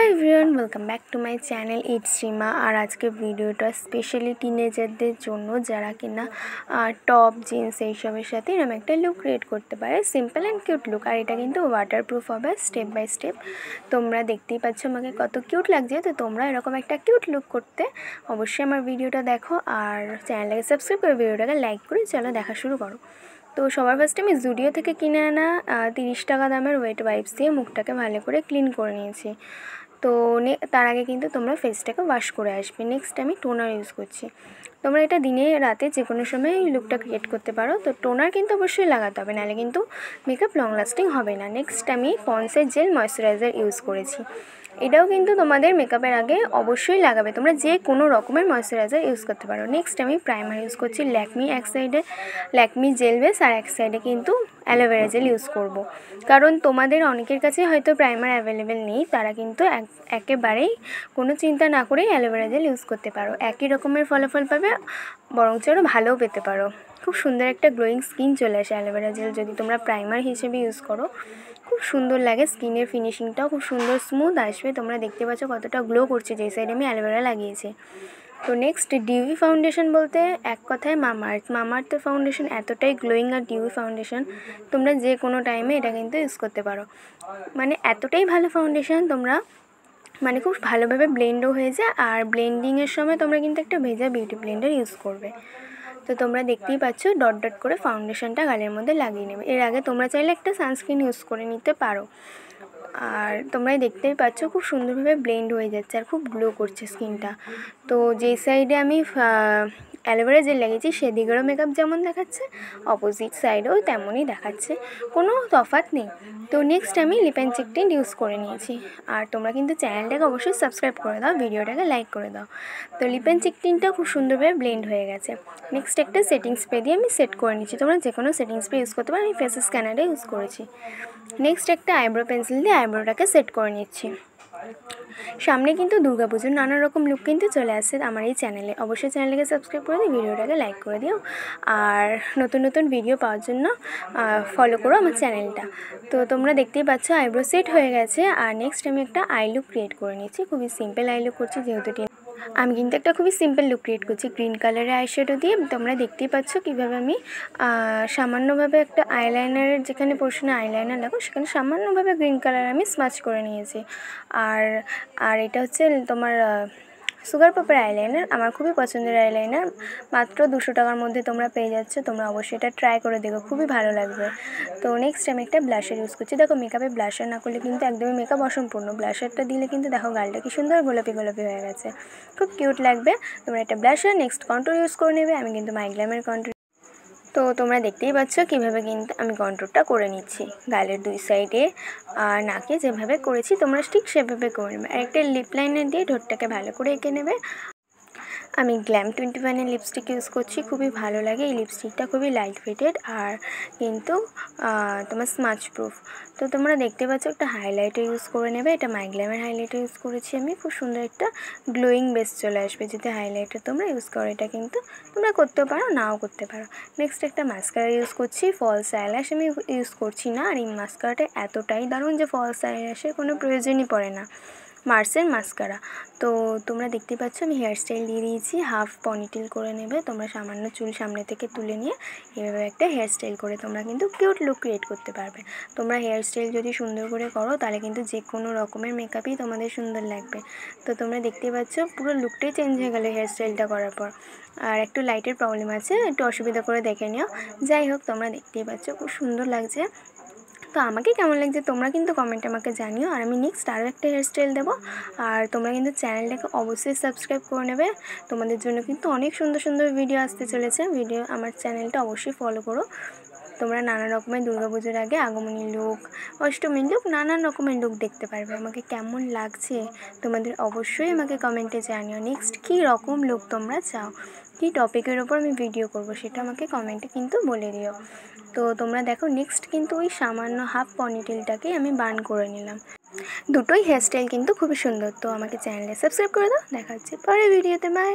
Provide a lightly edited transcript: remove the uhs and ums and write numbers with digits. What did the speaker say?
Hi everyone welcome back to my channel it's Seema. और आज के भिडियोटा स्पेशली टीनेजारদের জন্য যারা কিনা টপ জিন্স এইসবের সাথে এরকম একটা লুক ক্রিয়েট করতে পারে, সিম্পল অ্যান্ড কিউট লুক। আর এটা কিন্তু ওয়াটারপ্রুফ হবে স্টেপ বাই স্টেপ। তোমরা দেখতেই পাচ্ছ আমাকে কত কিউট লাগছে। তো তোমরা এরকম একটা কিউট লুক করতে অবশ্যই আমার ভিডিওটা দেখো আর চ্যানেলটাকে সাবস্ক্রাইব করে ভিডিওটাকে লাইক করে চলো দেখা শুরু করো। তো সবার ফার্স্টে আমি জুডিও থেকে কিনে আনা 30 টাকা দামের ওয়েট ওয়াইপস দিয়ে মুখটাকে ভালো করে ক্লিন করে নিয়েছি। তো তার আগে কিন্তু তোমরা ফেসটাকে ওয়াশ করে আসবে। নেক্সট আমি টোনার ইউজ করছি। তোমরা এটা দিনে রাতে যে কোনো সময় লুকটা ক্রিয়েট করতে পারো। তো টোনার কিন্তু অবশ্যই লাগাতে হবে, নাহলে কিন্তু মেকআপ লং লাস্টিং হবে না। নেক্সট আমি পন্সের জেল ময়শ্চারাইজার ইউজ করেছি। এটাও কিন্তু তোমাদের মেকআপের আগে অবশ্যই লাগাবে, তোমরা যে কোনো রকমের ময়শ্চারাইজার ইউজ করতে পারো। নেক্সট আমি প্রাইমার ইউজ করছি ল্যাকমি, এক সাইডে ল্যাকমি জেল বেস আর এক সাইডে কিন্তু অ্যালোভেরা জেল ইউজ করব। কারণ তোমাদের অনেকের কাছে হয়তো প্রাইমার অ্যাভেলেবেল নেই, তারা কিন্তু একেবারেই কোনো চিন্তা না করেই অ্যালোভেরা জেল ইউজ করতে পারো। একই রকমের ফলাফল পাবে, বরঞ্চ আরও ভালোও পেতে পারো। খুব সুন্দর একটা গ্লোয়িং স্কিন চলে আসে অ্যালোভেরা জেল যদি তোমরা প্রাইমার হিসেবে ইউজ করো। খুব সুন্দর লাগে, স্কিনের ফিনিশিংটাও খুব সুন্দর স্মুথ আসবে। তোমরা দেখতে পাচ্ছ কতটা গ্লো করছে যেই সাইডে আমি অ্যালোভেরা লাগিয়েছি। তো নেক্সট ডিউই ফাউন্ডেশন বলতে এক কথায় মামাআর্থের ফাউন্ডেশন এতটাই গ্লোয়িং আর ডিউই ফাউন্ডেশন তোমরা যে কোনো টাইমে এটা কিন্তু ইউজ করতে পারো। মানে এতটাই ভালো ফাউন্ডেশন, তোমরা মানে খুব ভালোভাবে ব্লেন্ডও হয়ে যায়। আর ব্লেন্ডিংয়ের সময় তোমরা কিন্তু একটা ভেজা বিউটি ব্লেন্ডার ইউজ করবে। তো তোমরা দেখতেই পাচ্ছ ডট ডট করে ফাউন্ডেশনটা গালের মধ্যে লাগিয়ে নেবে। এর আগে তোমরা চাইলে একটা সানস্ক্রিন ইউজ করে নিতে পারো। আর তোমরাই দেখতেই পাচ্ছ খুব সুন্দরভাবে ব্লেন্ড হয়ে যাচ্ছে আর খুব গ্লো করছে স্কিনটা। তো যেই সাইডে আমি অ্যালোভেরা জেল লাগিয়েছি সেদিকেরও মেকআপ যেমন দেখাচ্ছে, অপোজিট সাইডেও তেমনই দেখাচ্ছে, কোনো তফাৎ নেই। তো নেক্সট আমি lip and cheek tint use করে নিয়েছি। আর তোমরা কিন্তু চ্যানেলটাকে অবশ্যই সাবস্ক্রাইব করে দাও, ভিডিওটাকে লাইক করে দাও। তো লিপ অ্যান্ড চিক টিন্টটাও খুব সুন্দরভাবে ব্লেন্ড হয়ে গেছে। নেক্সট একটা সেটিং স্প্রে দিয়ে আমি সেট করে নিচ্ছি। তোমরা যে কোনো সেটিং স্প্রে ইউজ করতে পারো, আমি ফেস স্ক্যানারটা ইউজ করেছি। নেক্সট একটা আইব্রো পেন্সিল দিয়ে আইব্রোটাকে সেট করে নিচ্ছি। সামনে কিন্তু দুর্গা পুজোর নানা রকম লুক কিন্তু চলে আসছে আমার এই চ্যানেলে। অবশ্যই চ্যানেলটাকে সাবস্ক্রাইব করে দিও, ভিডিওটাকে লাইক করে দিও। আর নতুন নতুন ভিডিও পাওয়ার জন্য ফলো করো আমার চ্যানেলটা। তো তোমরা দেখতেই পাচ্ছ আইব্রো সেট হয়ে গেছে। আর নেক্সট আমি একটা আই লুক ক্রিয়েট করে নিচ্ছি। খুবই সিম্পল আই লুক করছি, যেহেতু আমি কিন্তু একটা খুবই সিম্পল লুক ক্রিয়েট করছি গ্রিন কালারের আইশ্যাডো দিয়ে। তোমরা দেখতেই পাচ্ছ কীভাবে আমি সামান্যভাবে একটা আইলাইনারের যেখানে পোর্শনে আইলাইনার লাগো সেখানে সামান্যভাবে গ্রিন কালার আমি স্মাচ করে নিয়েছি। আর এটা হচ্ছে তোমার সুগার পাপের আইলাইনার, আমার খুবই পছন্দের আইলাইনার। মাত্র 200 টাকার মধ্যে তোমরা পেয়ে যাচ্ছ। তোমরা অবশ্যই এটা ট্রাই করে দেখো, খুবই ভালো লাগবে। তো নেক্সট আমি একটা ব্লাশার ইউজ করছি। দেখো মেকআপে ব্লাশার না করলে কিন্তু একদমই মেকআপ অসম্পূর্ণ। ব্লাশারটা দিলে কিন্তু দেখো গালটা কি সুন্দর গোলাপি গোলাপি হয়ে গেছে, খুব কিউট লাগবে। তোমরা একটা ব্লাশার নেক্সট কন্ট্রোল ইউজ করে নেবে। আমি কিন্তু মাইগ্ল্যামের কন্ট্রোল, তো তোমরা দেখতেই পাচ্ছ কীভাবে কিন্তু আমি কন্ট্রোলটা করে নিচ্ছি গালের দুই সাইডে আর নাকে যেভাবে করেছি তোমরা ঠিক সেভাবে করে নেবে। আর একটা লিপ লাইনার দিয়ে ঠোঁটটাকে ভালো করে এঁকে নেবে। আমি গ্ল্যাম 21 লিপস্টিক ইউজ করছি, খুবই ভালো লাগে এই লিপস্টিকটা, খুবই লাইট ওয়েটেড আর কিন্তু তোমার স্মাচ প্রুফ। তো তোমরা দেখতে পাচ্ছ একটা হাইলাইটার ইউজ করে নেবে। এটা মাইগ্ল্যামের হাইলাইটার ইউজ করেছি আমি, খুব সুন্দর একটা গ্লোয়িং বেস চলে আসবে যদি হাইলাইটার তোমরা ইউজ করো। এটা কিন্তু তোমরা করতেও পারো, নাও করতে পারো। নেক্সট একটা মাস্কারা ইউজ করছি, ফলস আইল্যাশ আমি ইউজ করছি না। আর এই মাস্কারাটা এতটাই দারুণ যে ফলস আইল্যাশের কোনো প্রয়োজনই পড়ে না, মার্সের মাস্কারা। তো তোমরা দেখতে পাচ্ছ আমি হেয়ারস্টাইল দিয়ে দিয়েছি, হাফ পনিটেল করে নেবে। তোমরা সামান্য চুল সামনে থেকে তুলে নিয়ে এভাবে একটা হেয়ারস্টাইল করে তোমরা কিন্তু কিউট লুক ক্রিয়েট করতে পারবে। তোমরা হেয়ারস্টাইল যদি সুন্দর করে করো তাহলে কিন্তু যে কোনো রকমের মেকআপই তোমাদের সুন্দর লাগবে। তো তোমরা দেখতে পাচ্ছ পুরো লুকটাই চেঞ্জ হয়ে গেলো হেয়ারস্টাইলটা করার পর। আর একটু লাইটের প্রবলেম আছে, একটু অসুবিধা করে দেখে নিও। যাই হোক তোমরা দেখতেই পাচ্ছ খুব সুন্দর লাগছে। তো আমাকে কেমন লাগছে তোমরা কিন্তু কমেন্টে আমাকে জানিও। আর আমি নেক্সট আরও একটা হেয়ারস্টাইল দেবো। আর তোমরা কিন্তু চ্যানেলটাকে অবশ্যই সাবস্ক্রাইব করে নেবে, তোমাদের জন্য কিন্তু অনেক সুন্দর সুন্দর ভিডিও আসতে চলেছে। আমার চ্যানেলটা অবশ্যই ফলো করো। তোমরা নানা রকমের দুর্গাপুজোর আগে আগমনী লুক, অষ্টমীর লুক, নানান রকমের লুক দেখতে পারবে। আমাকে কেমন লাগছে তোমাদের অবশ্যই আমাকে কমেন্টে জানিও। নেক্সট কী রকম লুক তোমরা চাও, কী টপিকের ওপর আমি ভিডিও করব সেটা আমাকে কমেন্টে কিন্তু বলে দিও। তো তোমরা দেখো নেক্সট কিন্তু ওই সামান্য হাফ পনিটেলটাকে আমি বান করে নিলাম। দুটোই হেয়ারস্টাইল কিন্তু খুবই সুন্দর। তো আমাকে চ্যানেলে সাবস্ক্রাইব করে দাও, দেখা হচ্ছে পরের ভিডিওতে, বাই।